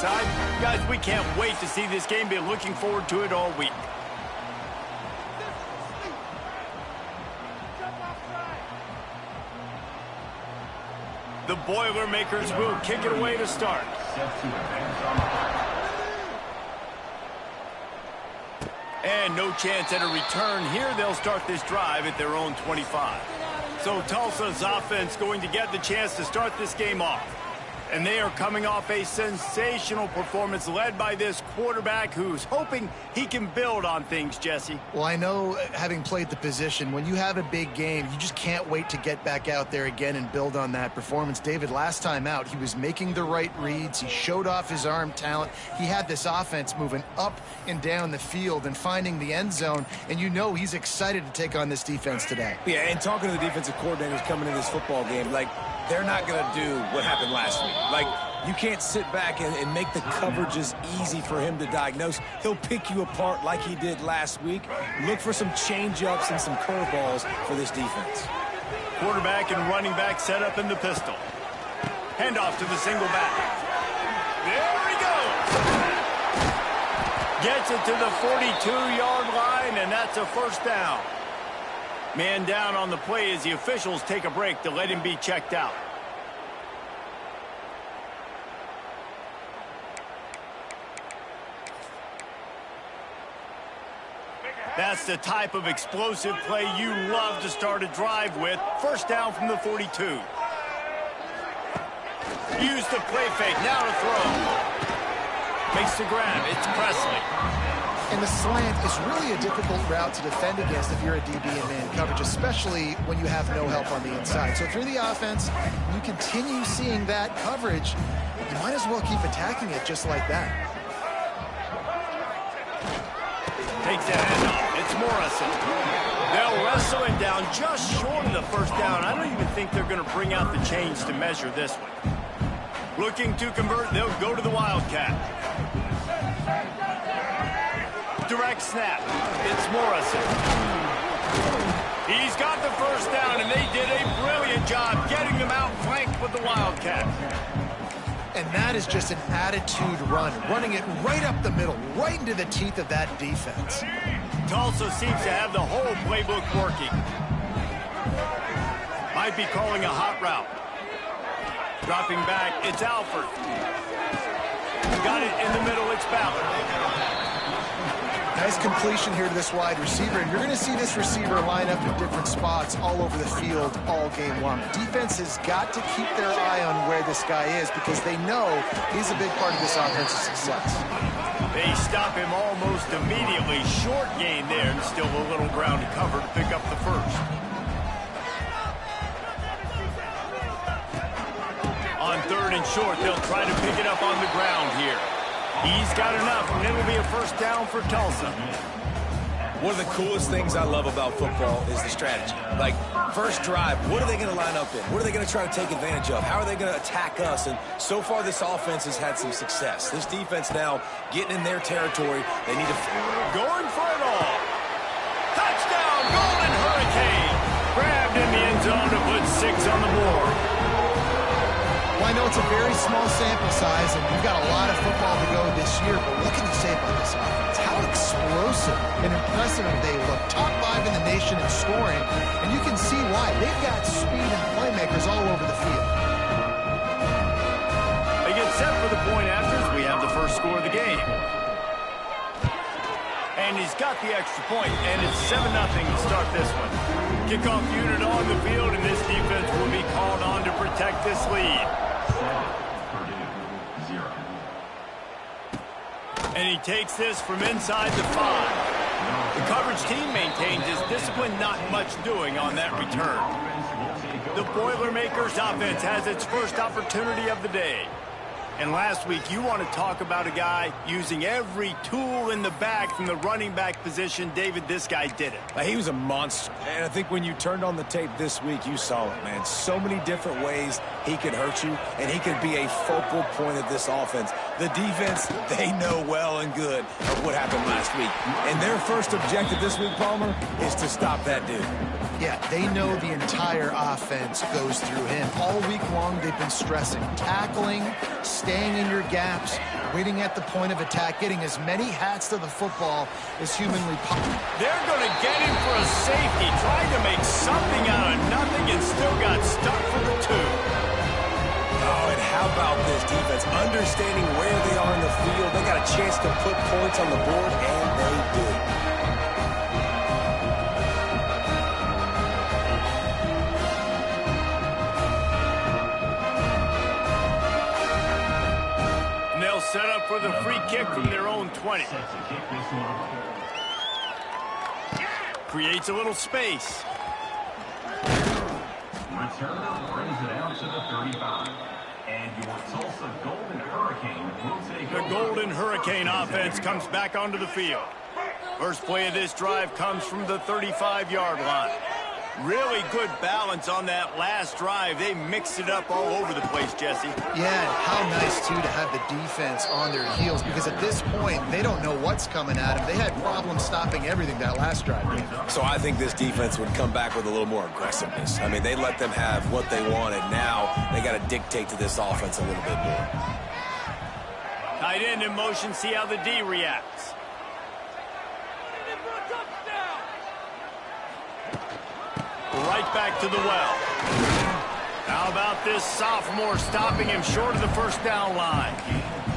side. Guys, we can't wait to see this game. Been looking forward to it all week. The Boilermakers will kick it away to start. And no chance at a return here. They'll start this drive at their own 25. So Tulsa's offense going to get the chance to start this game off. And they are coming off a sensational performance led by this quarterback who's hoping he can build on things, Jesse. Well, I know, having played the position, when you have a big game, you just can't wait to get back out there again and build on that performance. David, last time out, he was making the right reads. He showed off his arm talent. He had this offense moving up and down the field and finding the end zone. And you know he's excited to take on this defense today. Yeah, and talking to the defensive coordinators coming into this football game, like, they're not going to do what happened last week. Like, you can't sit back and make the coverages easy for him to diagnose. He'll pick you apart like he did last week. Look for some change-ups and some curveballs for this defense. Quarterback and running back set up in the pistol. Handoff to the single back. There he goes. Gets it to the 42-yard line, and that's a first down. Man down on the play as the officials take a break to let him be checked out. That's the type of explosive play you love to start a drive with. First down from the 42. Use the play fake, now to throw. Makes the grab, it's Presley. And the slant is really a difficult route to defend against if you're a DB in man coverage, especially when you have no help on the inside. So if you're the offense, you continue seeing that coverage, you might as well keep attacking it just like that. Takes that handoff. It's Morrison. They'll wrestle him down just short of the first down. I don't even think they're going to bring out the chains to measure this one. Looking to convert, they'll go to the Wildcat. Direct snap. It's Morrison. He's got the first down, and they did a brilliant job getting them out flanked with the Wildcat. And that is just an attitude run, running it right up the middle, right into the teeth of that defense. Tulsa seems to have the whole playbook working. Might be calling a hot route. Dropping back, it's Alford. Got it in the middle, it's Ballard. Nice completion here to this wide receiver, and you're going to see this receiver line up in different spots all over the field all game long. Defense has got to keep their eye on where this guy is because they know he's a big part of this offensive success. They stop him almost immediately. Short gain there, and still a little ground to cover to pick up the first. On third and short, they'll try to pick it up on the ground here. He's got enough, and it'll be a first down for Tulsa. One of the coolest things I love about football is the strategy. Like, first drive, what are they going to line up in? What are they going to try to take advantage of? How are they going to attack us? And so far, this offense has had some success. This defense now getting in their territory. They need to... Going for it all. Touchdown, Golden Hurricane. Grabbed in the end zone to put 6 on the board. Well, I know it's a very small sample size, and we've got a lot of football to go this year, but what can you say about this offense? How explosive and impressive they look. Top 5 in the nation in scoring, and you can see why. They've got speed and playmakers all over the field. They get set for the point afters. We have the first score of the game. And he's got the extra point, and it's 7-0 to start this one. Kickoff unit on the field, and this defense will be called on to protect this lead. And he takes this from inside the 5. The coverage team maintains his discipline, not much doing on that return. The Boilermakers offense has its first opportunity of the day. And last week, you want to talk about a guy using every tool in the bag from the running back position. David, this guy did it. He was a monster. And I think when you turned on the tape this week, you saw it, man. So many different ways he could hurt you, and he could be a focal point of this offense. The defense, they know well and good of what happened last week. And their first objective this week, Palmer, is to stop that dude. Yeah, they know the entire offense goes through him. All week long, they've been stressing tackling, staying in your gaps, waiting at the point of attack, getting as many hats to the football as humanly possible. They're going to get him for a safety, trying to make something out of nothing and still got stuck for the 2. Oh, and how about this defense? Understanding where they are in the field. They got a chance to put points on the board, and they did. And they'll set up for the free kick from their own 20. Creates a little space. Returner brings it out to the 35. And your Tulsa Golden Hurricane will take The Golden Hurricane offense comes back onto the field. First play of this drive comes from the 35-yard line. Really good balance on that last drive. They mixed it up all over the place, Jesse. Yeah, how nice, too, to have the defense on their heels, because at this point, they don't know what's coming at them. They had problems stopping everything that last drive. So I think this defense would come back with a little more aggressiveness. I mean, they let them have what they wanted. Now they got to dictate to this offense a little bit more. Tight end in motion, see how the D reacts. Right back to the well. How about this sophomore stopping him short of the first down line?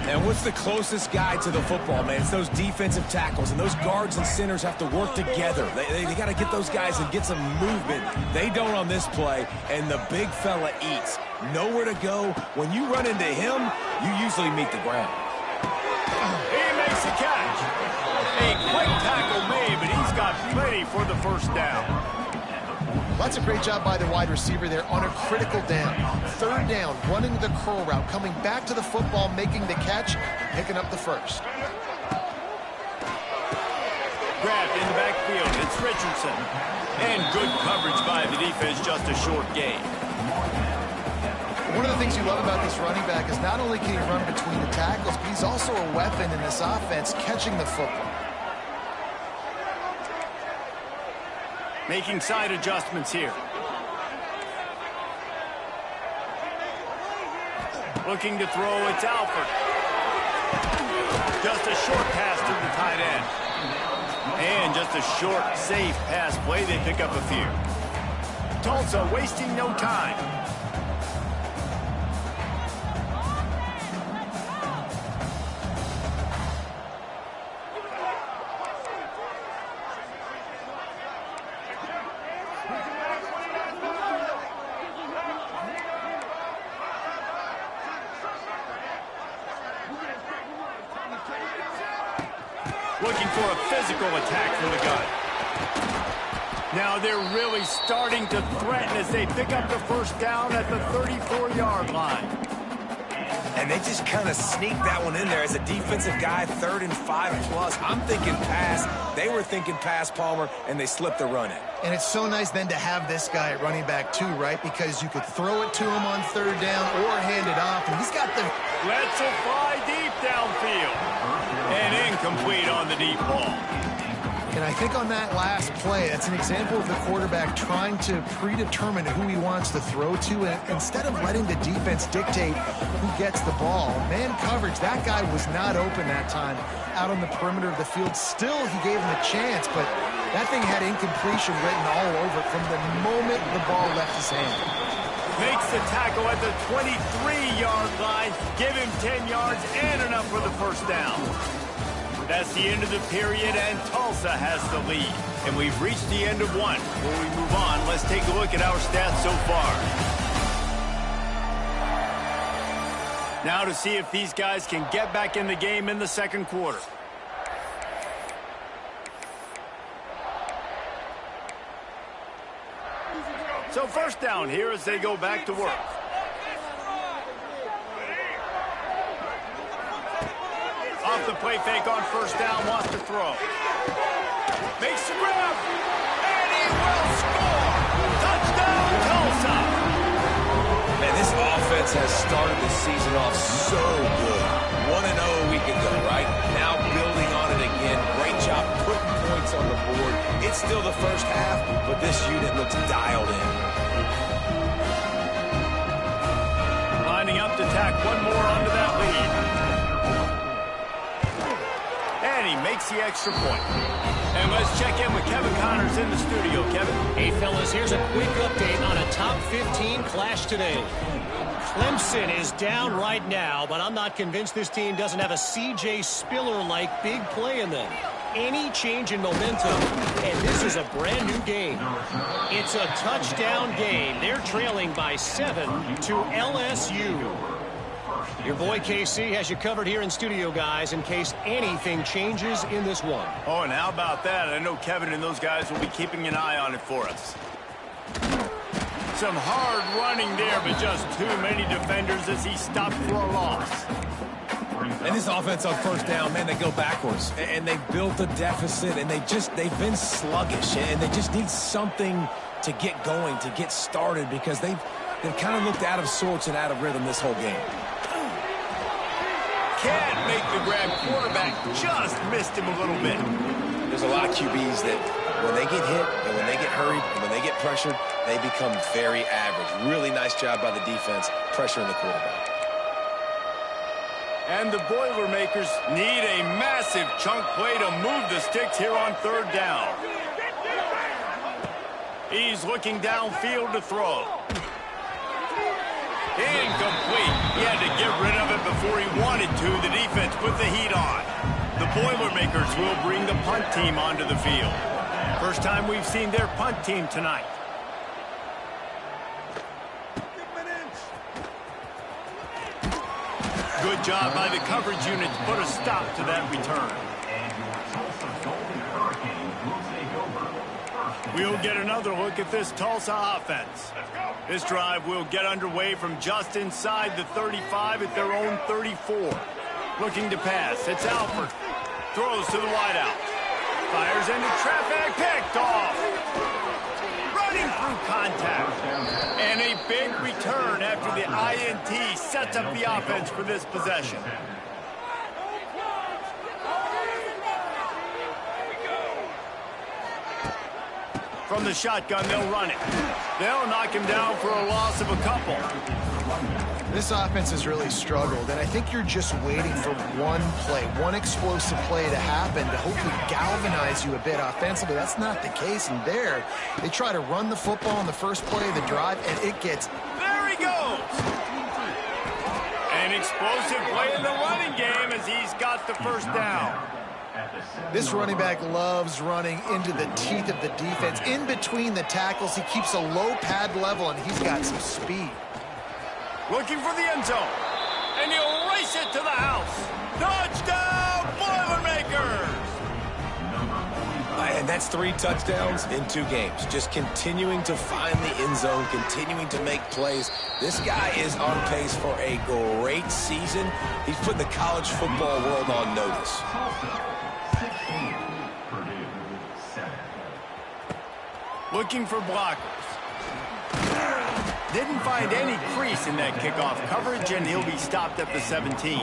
And what's the closest guy to the football, man? It's those defensive tackles, and those guards and centers have to work together. They got to get those guys and get some movement. They don't on this play, and the big fella eats. Nowhere to go. When you run into him, you usually meet the ground. He makes the catch. A quick tackle made, but he's got plenty for the first down. That's a great job by the wide receiver there on a critical down. Third down, running the curl route, coming back to the football, making the catch, and picking up the first. Grabbed in the backfield, it's Richardson. And good coverage by the defense, just a short gain. One of the things you love about this running back is not only can he run between the tackles, but he's also a weapon in this offense, catching the football. Making side adjustments here. Looking to throw, it's Alford. Just a short pass to the tight end. And just a short, safe pass play. They pick up a few. Tulsa wasting no time. Looking for a physical attack from the gun. Now they're really starting to threaten as they pick up the first down at the 34-yard line. And they just kind of sneaked that one in there as a defensive guy, 3rd and 5+. I'm thinking pass. They were thinking pass, Palmer, and they slipped the run in. And it's so nice then to have this guy at running back too, right? Because you could throw it to him on 3rd down or hand it off, and he's got the... Let's a fly deep downfield. And incomplete on the deep ball. And I think on that last play, that's an example of the quarterback trying to predetermine who he wants to throw to, and instead of letting the defense dictate who gets the ball. Man coverage, that guy was not open that time out on the perimeter of the field. Still, he gave him a chance, but that thing had incompletion written all over it from the moment the ball left his hand. Makes the tackle at the 23-yard line. Give him 10 yards and enough for the first down. That's the end of the period, and Tulsa has the lead. And we've reached the end of one. Before we move on, let's take a look at our stats so far. Now to see if these guys can get back in the game in the second quarter. So first down here as they go back to work. Off the play fake on first down, wants to throw. Makes the grab, and he will score! Touchdown, Tulsa! Man, this offense has started the season off so good. 1-0 a week ago, right? Now building on it again. Great job putting points on the board. It's still the first half, but this unit looks dialed in. Lining up to tack one more onto that lead. And he makes the extra point. And let's check in with Kevin Connors in the studio. Kevin? Hey, fellas, here's a quick update on a top 15 clash today. Clemson is down right now, but I'm not convinced this team doesn't have a C.J. Spiller-like big play in them. Any change in momentum, and this is a brand new game. It's a touchdown game. They're trailing by 7 to LSU. Your boy KC has you covered here in studio, guys, in case anything changes in this one. Oh, and how about that? I know Kevin and those guys will be keeping an eye on it for us. Some hard running there, but just too many defenders as he stopped for a loss. And this offense on first down, man, they go backwards. And they've built a deficit, and they've been sluggish. And they just need something to get going, to get started, because they've kind of looked out of sorts and out of rhythm this whole game. Can't make the grab. Quarterback just missed him a little bit. There's a lot of QBs that when they get hit and when they get hurried and when they get pressured, they become very average. Really nice job by the defense pressuring the quarterback. And the Boilermakers need a massive chunk play to move the sticks here on third down. He's looking downfield to throw. Incomplete. He had to get rid of it before he wanted to. The defense put the heat on. The Boilermakers will bring the punt team onto the field. First time we've seen their punt team tonight. Good job by the coverage unit to put a stop to that return. We'll get another look at this Tulsa offense. This drive will get underway from just inside the 35 at their own 34. Looking to pass. It's Alford. Throws to the wideout. Fires into traffic. Picked off. Running through contact. And a big return after the INT sets up the offense for this possession. From the shotgun, they'll run it. They'll knock him down for a loss of a couple. This offense has really struggled, and I think you're just waiting for one play, one explosive play to happen to hopefully galvanize you a bit offensively. That's not the case, and there, they try to run the football in the first play of the drive, and it gets... There he goes! An explosive play in the running game as he's got the first down. This running back loves running into the teeth of the defense. In between the tackles, he keeps a low pad level, and he's got some speed. Looking for the end zone. And he'll race it to the house. Touchdown, Boilermakers! And that's 3 touchdowns in 2 games. Just continuing to find the end zone, continuing to make plays. This guy is on pace for a great season. He's put the college football world on notice. Looking for blockers. Didn't find any crease in that kickoff coverage, and he'll be stopped at the 17.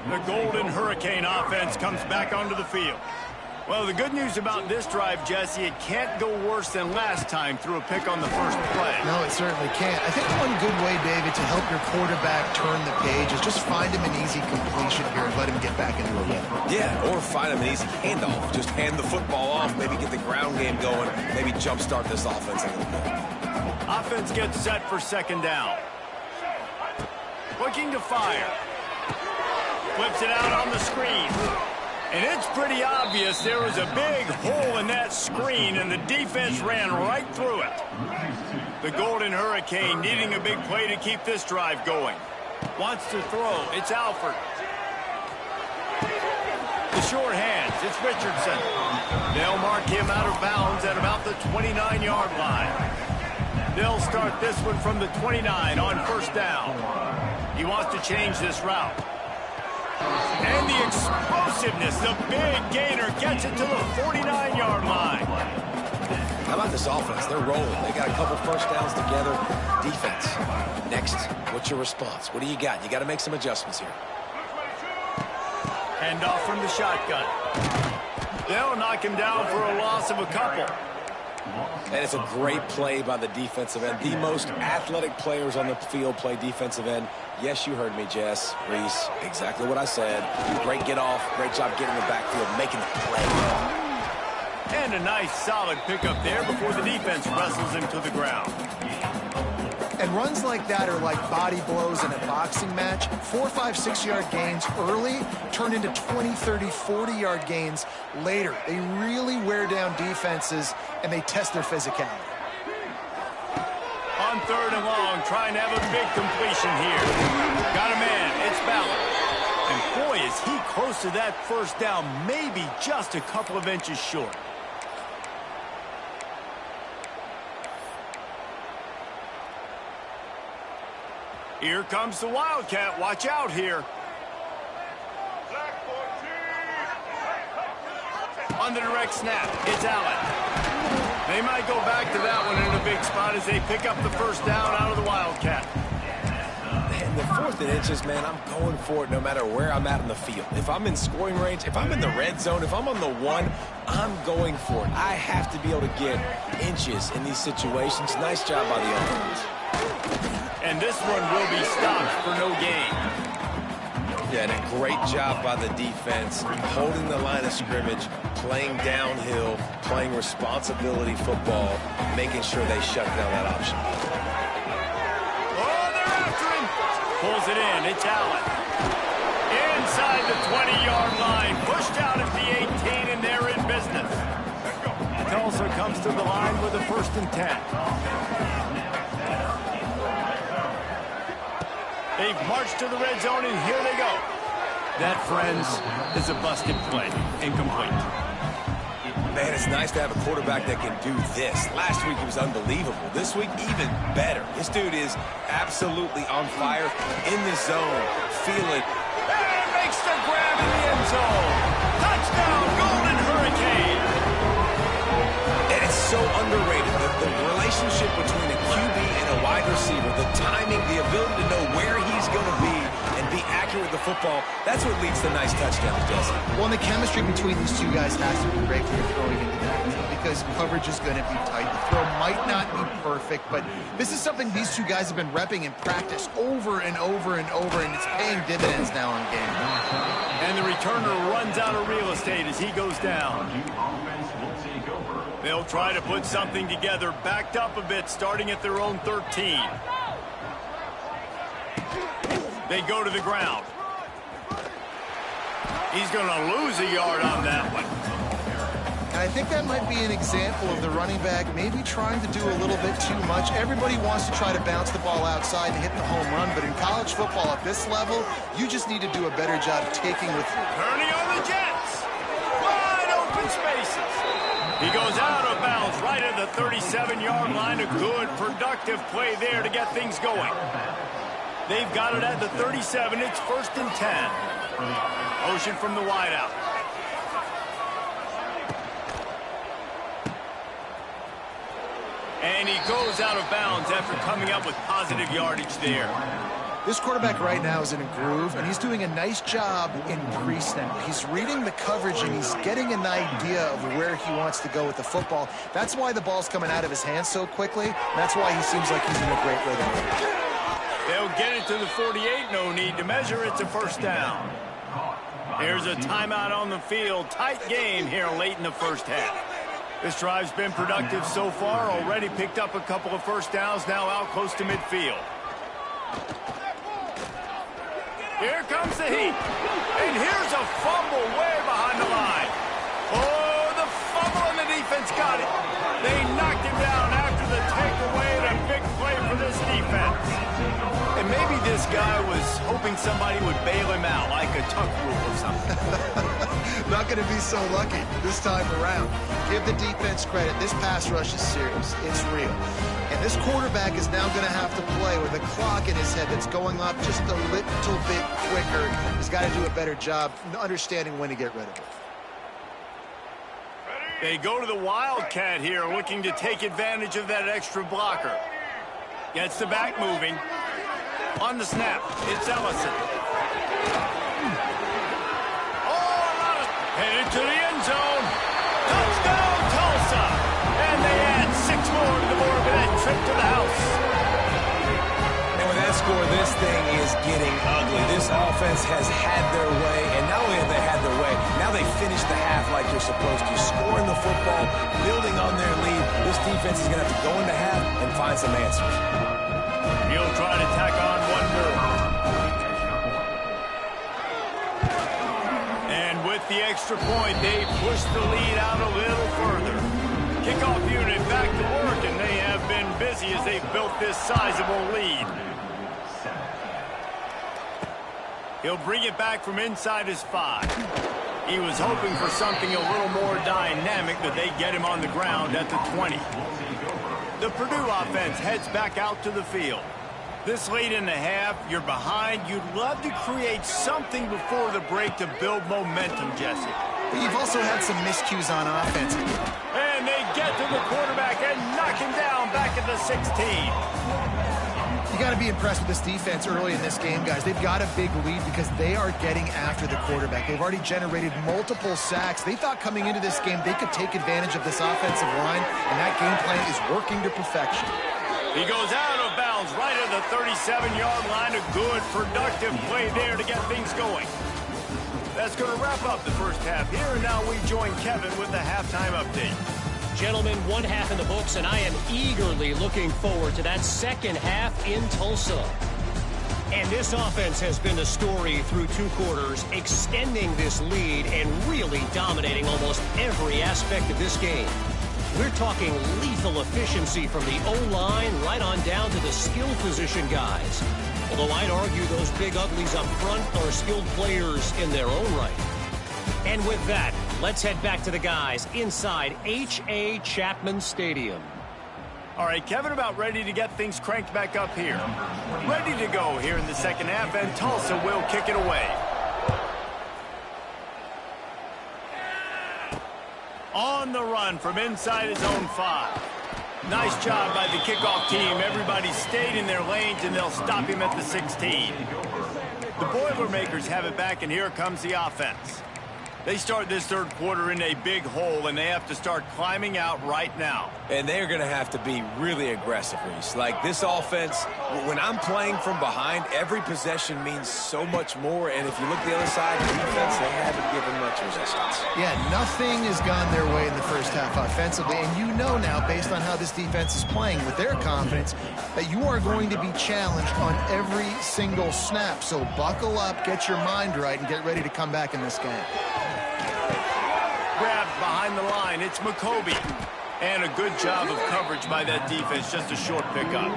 The Golden Hurricane offense comes back onto the field. Well, the good news about this drive, Jesse, it can't go worse than last time through a pick on the first play. No, it certainly can't. I think one good way, David, to help your quarterback turn the page is just find him an easy completion here and let him get back into a rhythm. Yeah, or find him an easy handoff. Just hand the football off, maybe get the ground game going, maybe jumpstart this offense a little bit. Offense gets set for second down. Looking to fire. Flips it out on the screen. And it's pretty obvious there was a big hole in that screen, and the defense ran right through it. The Golden Hurricane needing a big play to keep this drive going. Wants to throw. It's Alford. The short hands. It's Richardson. They'll mark him out of bounds at about the 29-yard line. They'll start this one from the 29 on first down. He wants to change this route. And the explosiveness, the big gainer gets it to the 49-yard line. How about this offense? They're rolling. They got a couple first downs together. Defense. Next, what's your response? What do you got? You got to make some adjustments here. Hand off from the shotgun. They'll knock him down for a loss of a couple. And it's a great play by the defensive end. The most athletic players on the field play defensive end. Yes, you heard me, Jess, Reese. Exactly what I said. Great get off. Great job getting the backfield, making the play. And a nice solid pickup there before the defense wrestles him to the ground. And runs like that are like body blows in a boxing match. 4, 5, 6-yard gains early turn into 20, 30, 40-yard gains later. They really wear down defenses, and they test their physicality. On 3rd and long, trying to have a big completion here. Got a man. It's Ballard. And boy, is he close to that first down, maybe just a couple of inches short. Here comes the Wildcat. Watch out here. On the direct snap, it's Allen. They might go back to that one in a big spot as they pick up the first down out of the Wildcat. Man, the 4th and inches, man, I'm going for it no matter where I'm at in the field. If I'm in scoring range, if I'm in the red zone, if I'm on the 1, I'm going for it. I have to be able to get inches in these situations. Nice job by the offense. And this one will be stopped for no gain. Yeah, and a great job by the defense, holding the line of scrimmage, playing downhill, playing responsibility football, making sure they shut down that option. Oh, they're after him. Pulls it in. It's Allen. Inside the 20-yard line. Pushed out at the 18, and they're in business. Tulsa comes to the line with a 1st and 10. They've marched to the red zone, and here they go. That, friends, is a busted play. Incomplete. Man, it's nice to have a quarterback that can do this. Last week, he was unbelievable. This week, even better. This dude is absolutely on fire in the zone. Feel it. And makes the grab in the end zone. Touchdown, Golden Hurricane. And it's so underrated. The relationship between a QB and a wide receiver, the timing, the ability to know where he's going to be and be accurate with the football, that's what leads to nice touchdowns, Jesse. Well, and the chemistry between these two guys has to be great when you're throwing into that because coverage is going to be tight. The throw might not be perfect, but this is something these two guys have been repping in practice over and over and over, and it's paying dividends now in game. And the returner runs out of real estate as he goes down. They'll try to put something together, backed up a bit, starting at their own 13. They go to the ground. He's going to lose a yard on that one. And I think that might be an example of the running back maybe trying to do a little bit too much. Everybody wants to try to bounce the ball outside and hit the home run, but in college football at this level, you just need to do a better job taking with... Turning on the Jets. Wide open spaces. He goes out of bounds right at the 37-yard line. A good, productive play there to get things going. They've got it at the 37. It's 1st and 10. Motion from the wideout. And he goes out of bounds after coming up with positive yardage there. This quarterback right now is in a groove, and he's doing a nice job in pre-snap. He's reading the coverage, and he's getting an idea of where he wants to go with the football. That's why the ball's coming out of his hands so quickly. That's why he seems like he's in a great rhythm. They'll get it to the 48. No need to measure. It's a 1st down. Here's a timeout on the field. Tight game here late in the 1st half. This drive's been productive so far. Already picked up a couple of 1st downs. Now out close to midfield. Here comes the heat. And here's a fumble way behind the line. Oh, the fumble and the defense got it. They knocked him down after the takeaway and a big play for this defense. And maybe this guy was hoping somebody would bail him out like a tuck rule or something. Not going to be so lucky this time around. Give the defense credit. This pass rush is serious. It's real. And this quarterback is now going to have to play with a clock in his head that's going up just a little bit quicker. He's got to do a better job understanding when to get rid of it. They go to the Wildcat here, looking to take advantage of that extra blocker. Gets the back moving. On the snap, it's Ellison. Headed to the end zone. Touchdown, Tulsa. And they add score, this thing is getting ugly. This offense has had their way, and not only have they had their way, now they finish the half like you're supposed to, scoring the football, building on their lead. This defense is going to have to go into half and find some answers. He'll try to tack on one more. And with the extra point, they push the lead out a little further. Kickoff unit back to work, and they have been busy as they've built this sizable lead. He'll bring it back from inside his 5. He was hoping for something a little more dynamic, but they get him on the ground at the 20. The Purdue offense heads back out to the field. This late in the half, you're behind. You'd love to create something before the break to build momentum, Jesse. But you've also had some miscues on offense. And they get to the quarterback and knock him down back at the 16. You got to be impressed with this defense early in this game, guys. They've got a big lead because they are getting after the quarterback. They've already generated multiple sacks. They thought coming into this game they could take advantage of this offensive line, and that game plan is working to perfection. He goes out of bounds right at the 37-yard line. A good, productive play there to get things going. That's going to wrap up the first half here, and now we join Kevin with the halftime update. Gentlemen, one half in the books, and I am eagerly looking forward to that second half in Tulsa. And this offense has been the story through 2 quarters, extending this lead and really dominating almost every aspect of this game. We're talking lethal efficiency from the O-line right on down to the skill position guys. Although I'd argue those big uglies up front are skilled players in their own right. And with that, let's head back to the guys inside H.A. Chapman Stadium. All right, Kevin, about ready to get things cranked back up here. Ready to go here in the second half, and Tulsa will kick it away. On the run from inside his own 5. Nice job by the kickoff team. Everybody stayed in their lanes, and they'll stop him at the 16. The Boilermakers have it back, and here comes the offense. They start this third quarter in a big hole, and they have to start climbing out right now. And they're going to have to be really aggressive, Reese. Like, this offense, when I'm playing from behind, every possession means so much more. And if you look the other side, the defense, they haven't given much resistance. Yeah, nothing has gone their way in the first half offensively. And you know now, based on how this defense is playing with their confidence, that you are going to be challenged on every single snap. So buckle up, get your mind right, and get ready to come back in this game. Grabbed behind the line, it's McCoby. And a good job of coverage by that defense, just a short pickup.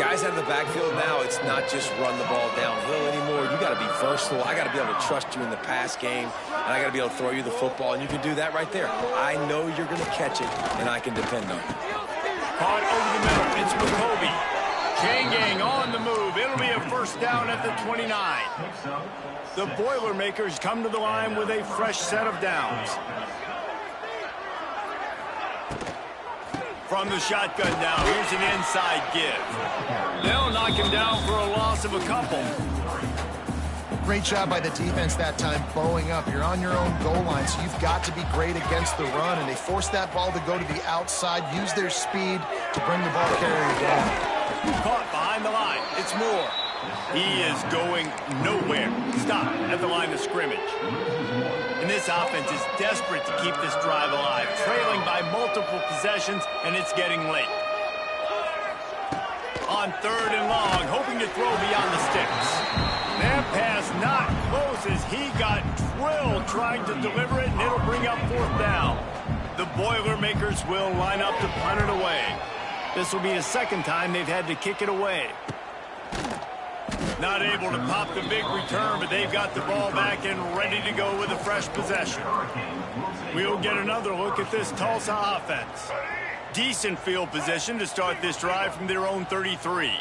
Guys out of the backfield now, it's not just run the ball downhill anymore. You got to be versatile. I got to be able to trust you in the pass game, and I got to be able to throw you the football, and you can do that right there. I know you're going to catch it, and I can depend on you. Caught over the middle, it's McCoby. Chain gang on the move. It'll be a first down at the 29. The Boilermakers come to the line with a fresh set of downs. From the shotgun now, here's an inside give. They'll knock him down for a loss of a couple. Great job by the defense that time, bowing up. You're on your own goal line, so you've got to be great against the run, and they force that ball to go to the outside, use their speed to bring the ball carrier down. Caught behind the line. It's Moore. He is going nowhere. Stop at the line of scrimmage. And this offense is desperate to keep this drive alive, trailing by multiple possessions, and it's getting late. On 3rd and long, hoping to throw beyond the sticks. That pass not close as he got drilled trying to deliver it, and it'll bring up 4th down. The Boilermakers will line up to punt it away. This will be the second time they've had to kick it away. Not able to pop the big return, but they've got the ball back and ready to go with a fresh possession. We'll get another look at this Tulsa offense. Decent field position to start this drive from their own 33.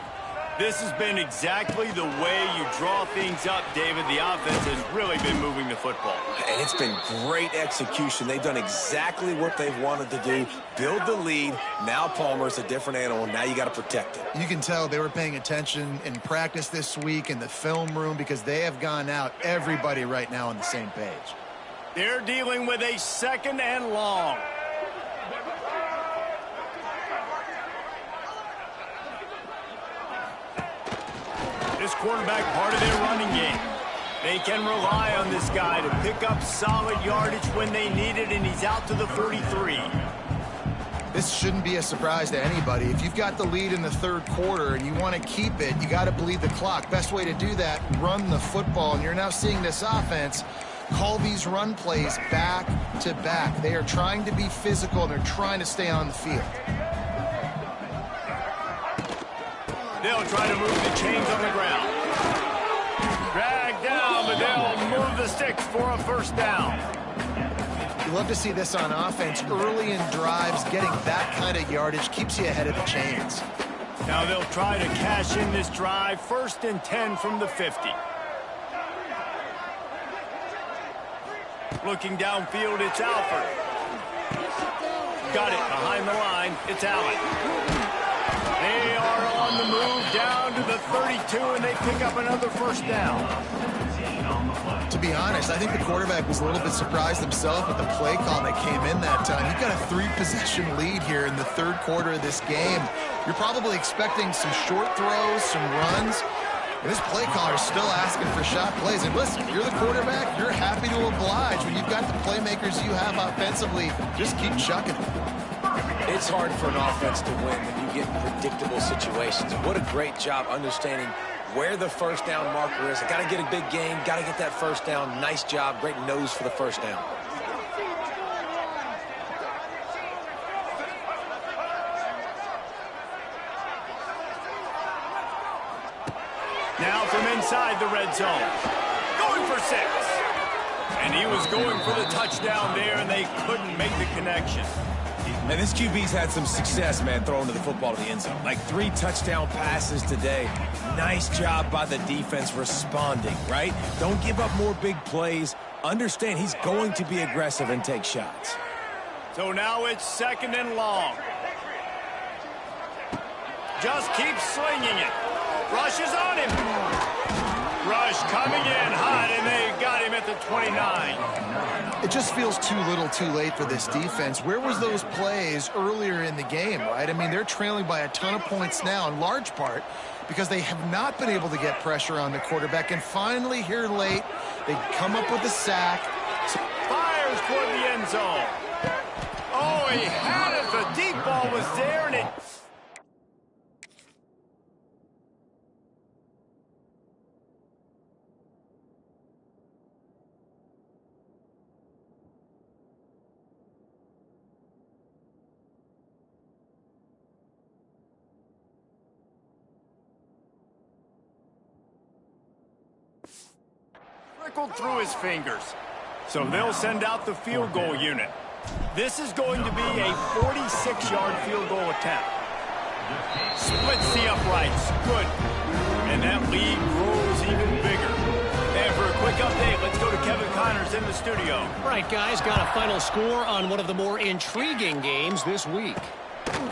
This has been exactly the way you draw things up, David. The offense has really been moving the football. And it's been great execution. They've done exactly what they've wanted to do. Build the lead. Now Palmer's a different animal. Now you got to protect it. You can tell they were paying attention in practice this week in the film room because they have gone out, everybody right now on the same page. They're dealing with a 2nd and long. this quarterback part of their running game. They can rely on this guy to pick up solid yardage when they need it, and he's out to the 33. This shouldn't be a surprise to anybody. If you've got the lead in the third quarter and you want to keep it, you got to bleed the clock. Best way to do that, run the football. And you're now seeing this offense call these run plays back to back. They are trying to be physical, and they're trying to stay on the field. They'll try to move the chains on the ground. Drag down, but they'll move the sticks for a first down. You love to see this on offense. Early in drives, getting that kind of yardage keeps you ahead of the chains. Now they'll try to cash in this drive. 1st and 10 from the 50. Looking downfield, it's Alford. Got it behind the line. It's Allen. They are on the move down to the 32, and they pick up another first down. To be honest, I think the quarterback was a little bit surprised himself with the play call that came in that time. You've got a 3-possession lead here in the third quarter of this game. You're probably expecting some short throws, some runs. And this play caller is still asking for shot plays. And listen, you're the quarterback, you're happy to oblige. When you've got the playmakers you have offensively, just keep chucking it. It's hard for an offense to win when you get in predictable situations. What a great job understanding where the first down marker is. Got to get a big gain, got to get that first down. Nice job, great nose for the first down. Now from inside the red zone. Going for 6. And he was going for the touchdown there, and they couldn't make the connection. And this QB's had some success, man, throwing to the football to the end zone. Like 3 touchdown passes today. Nice job by the defense responding, right? Don't give up more big plays. Understand he's going to be aggressive and take shots. So now it's 2nd and long. Just keeps slinging it. Rush is on him. Rush coming in hot, and they got him at the 29. It just feels too little too late for this defense. Where was those plays earlier in the game, right? I mean, they're trailing by a ton of points now, in large part because they have not been able to get pressure on the quarterback. And finally, here late, they come up with a sack. Fires toward the end zone. Oh, he had it. The deep ball was there, and it... trickled through his fingers. So they'll send out the field goal unit. This is going to be a 46-yard field goal attempt. Splits the uprights. Good. And that lead grows even bigger. And for a quick update, let's go to Kevin Connors in the studio. All right, guys, got a final score on one of the more intriguing games this week.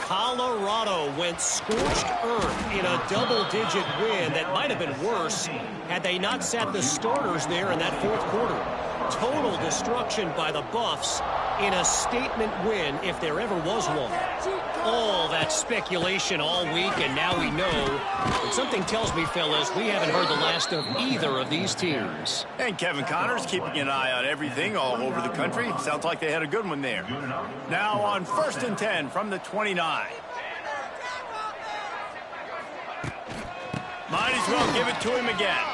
Colorado went scorched earth in a double-digit win that might have been worse had they not sat the starters there in that fourth quarter. Total destruction by the Buffs in a statement win if there ever was one. All that speculation all week, and now we know. But something tells me, fellas, we haven't heard the last of either of these teams. And Kevin Connors keeping an eye on everything all over the country. Sounds like they had a good one there. Now on 1st and 10 from the 29. Might as well give it to him again.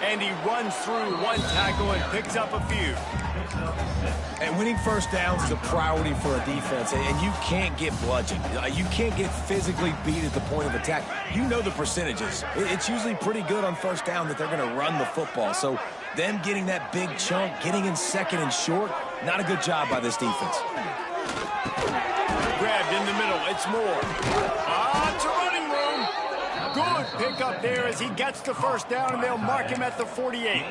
And he runs through one tackle and picks up a few. And winning first downs is a priority for a defense, and you can't get bludgeoned. You can't get physically beat at the point of attack. You know the percentages. It's usually pretty good on first down that they're going to run the football. So them getting that big chunk, getting in 2nd and short, not a good job by this defense. Grabbed in the middle. It's Moore. It's a running room. Good pick up there as he gets the first down, and they'll mark him at the 48.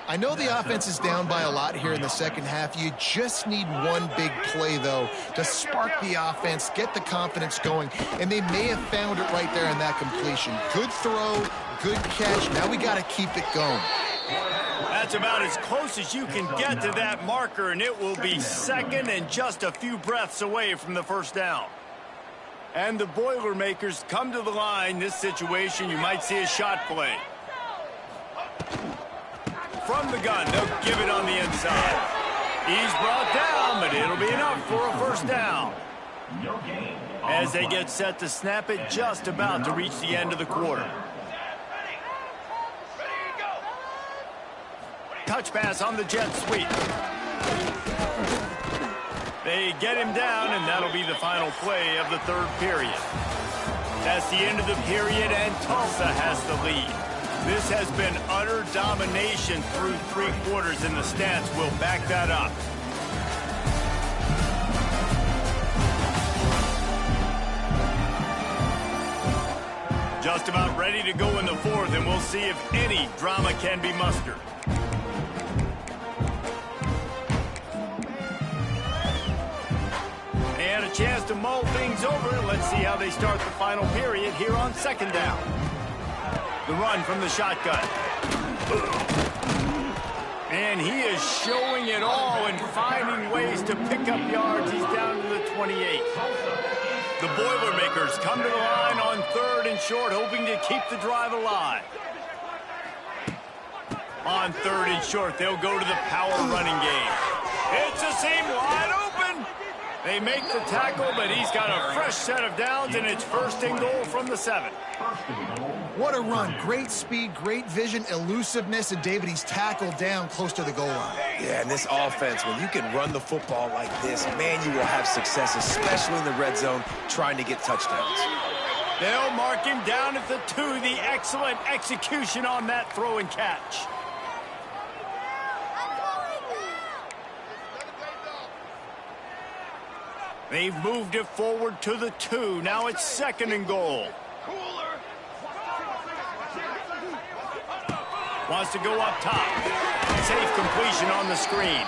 I know the offense is down by a lot here in the second half. You just need one big play, though, to spark the offense, get the confidence going, and they may have found it right there in that completion. Good throw, good catch. Now we got to keep it going. That's about as close as you can get to that marker, and it will be 2nd and just a few breaths away from the first down. And the Boilermakers come to the line. This situation, you might see a shot play. From the gun, they'll give it on the inside. He's brought down, but it'll be enough for a first down. As they get set to snap it, just about to reach the end of the quarter. Touch pass on the jet sweep. They get him down, and that'll be the final play of the third period. That's the end of the period, and Tulsa has the lead. This has been utter domination through 3 quarters, and the stats will back that up. Just about ready to go in the fourth, and we'll see if any drama can be mustered. And a chance to mull things over. Let's see how they start the final period here on second down. The run from the shotgun. And he is showing it all and finding ways to pick up yards. He's down to the 28. The Boilermakers come to the line on 3rd and short, hoping to keep the drive alive. On 3rd and short, they'll go to the power running game. It's a seam wide open. They make the tackle, but he's got a fresh set of downs, and it's 1st and goal from the 7. What a run. Great speed, great vision, elusiveness, and David, he's tackled down close to the goal line. Yeah, and this offense, when you can run the football like this, man, you will have success, especially in the red zone, trying to get touchdowns. They'll mark him down at the 2. The excellent execution on that throw and catch. They've moved it forward to the 2. Now it's 2nd and goal. Wants to go up top. Safe completion on the screen.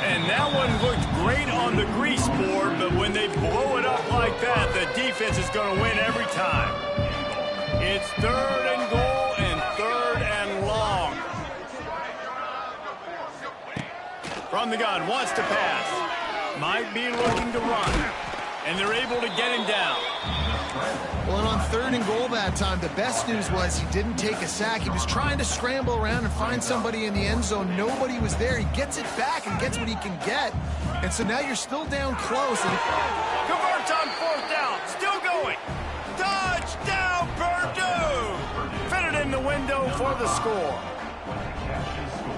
And that one looked great on the grease board, but when they blow it up like that, the defense is going to win every time. It's 3rd and goal and 3rd and long. From the gun, wants to pass. Might be looking to run. And they're able to get him down. Well, and on 3rd and goal that time, the best news was he didn't take a sack. He was trying to scramble around and find somebody in the end zone. Nobody was there. He gets it back and gets what he can get. And so now you're still down close. And converts on 4th down. Still going. Touchdown, Purdue! Fitted in the window for the score.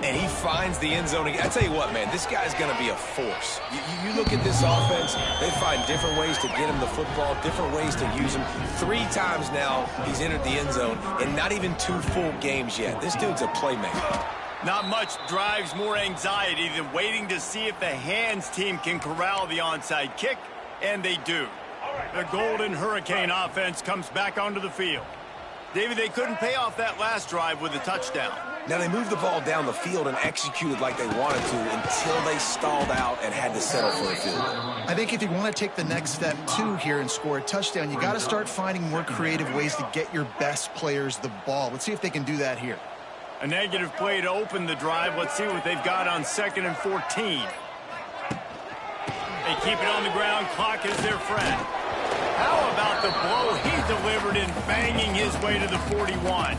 And he finds the end zone. I tell you what, man, this guy's going to be a force. You look at this offense, they find different ways to get him the football, different ways to use him. 3 times now he's entered the end zone, and not even 2 full games yet. This dude's a playmaker. Not much drives more anxiety than waiting to see if the hands team can corral the onside kick, and they do. The Golden Hurricane offense comes back onto the field. David, they couldn't pay off that last drive with a touchdown. Now, they moved the ball down the field and executed like they wanted to until they stalled out and had to settle for a field goal. I think if you want to take the next step, too, here and score a touchdown, you got to start finding more creative ways to get your best players the ball. Let's see if they can do that here. A negative play to open the drive. Let's see what they've got on 2nd and 14. They keep it on the ground. Clock is their friend. How about the blow he delivered in banging his way to the 41?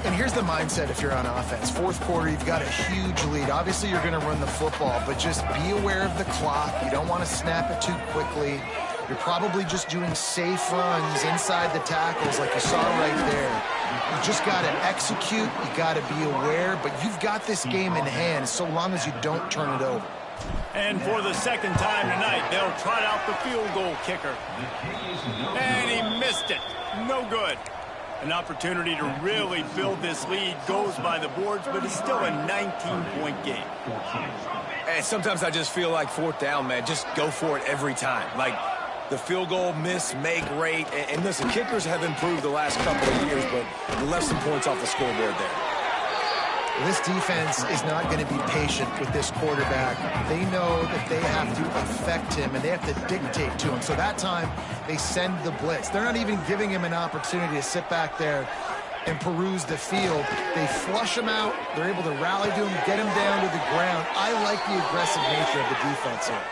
And here's the mindset if you're on offense. 4th quarter, you've got a huge lead. Obviously, you're going to run the football, but just be aware of the clock. You don't want to snap it too quickly. You're probably just doing safe runs inside the tackles like you saw right there. You just got to execute. You got to be aware, but you've got this game in hand so long as you don't turn it over. And for the 2nd time tonight, they'll trot out the field goal kicker. And he missed it. No good. An opportunity to really build this lead goes by the boards, but it's still a 19-point game. And sometimes I just feel like 4th down, man, just go for it every time. Like the field goal miss-make rate. And listen, kickers have improved the last couple of years, but left some points off the scoreboard there. This defense is not going to be patient with this quarterback. They know that they have to affect him, and they have to dictate to him. So that time, they send the blitz. They're not even giving him an opportunity to sit back there and peruse the field. They flush him out. They're able to rally to him, get him down to the ground. I like the aggressive nature of the defense here.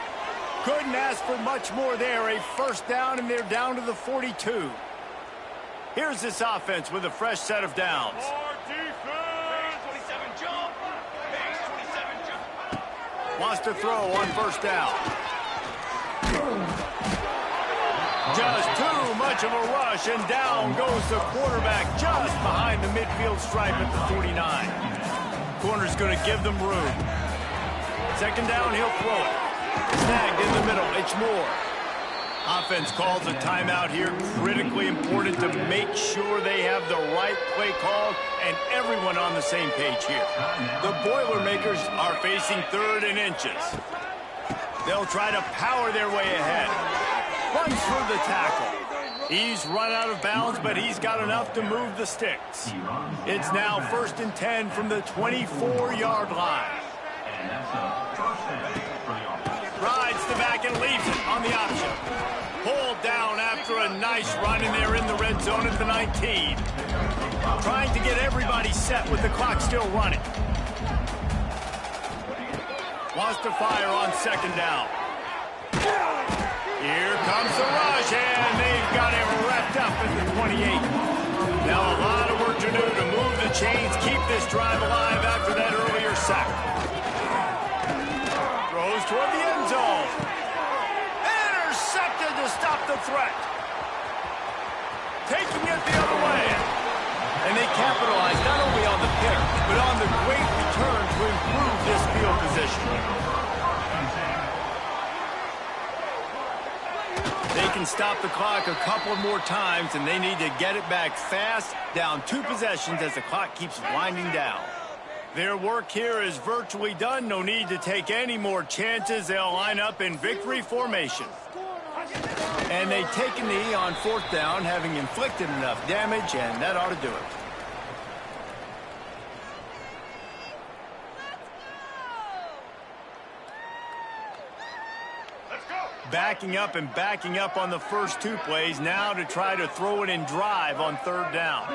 Couldn't ask for much more there. A first down, and they're down to the 42. Here's this offense with a fresh set of downs. Wants to throw on first down. Just too much of a rush, and down goes the quarterback just behind the midfield stripe at the 49. Corner's going to give them room. Second down, he'll throw it. Snagged in the middle. It's Moore. Offense calls a timeout here. Critically important to make sure they have the right play called and everyone on the same page here. The Boilermakers are facing 3rd and inches. They'll try to power their way ahead. Runs through the tackle. He's run out of bounds, but he's got enough to move the sticks. It's now 1st and 10 from the 24-yard line. Rides the back and leaves it on the option. Pulled down after a nice run, and they're in the red zone at the 19. Trying to get everybody set with the clock still running. Wants to fire on second down. Here comes the rush, and they've got him wrapped up at the 28. Now a lot of work to do to move the chains, keep this drive alive after that earlier sack. Throws toward the end zone. Intercepted to stop the threat. Taking it the other way. And they capitalize not only on the pick, but on the great return to improve this field position. They can stop the clock a couple more times, and they need to get it back fast, down 2 possessions as the clock keeps winding down. Their work here is virtually done. No need to take any more chances. They'll line up in victory formation. And they take a knee on 4th down, having inflicted enough damage, and that ought to do it. Backing up and backing up on the first 2 plays, now to try to throw it in drive on 3rd down.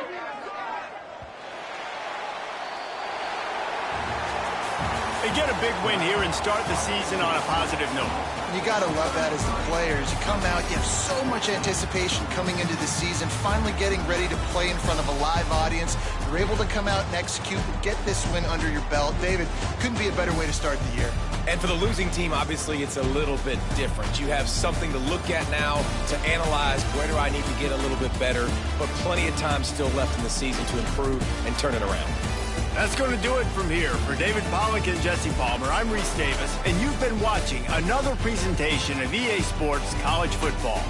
They get a big win here and start the season on a positive note. You got to love that as the players. You come out, you have so much anticipation coming into the season, finally getting ready to play in front of a live audience. You're able to come out and execute and get this win under your belt. David, couldn't be a better way to start the year. And for the losing team, obviously, it's a little bit different. You have something to look at now, to analyze. Where do I need to get a little bit better? But plenty of time still left in the season to improve and turn it around. That's going to do it from here. For David Pollack and Jesse Palmer, I'm Reese Davis, and you've been watching another presentation of EA Sports College Football.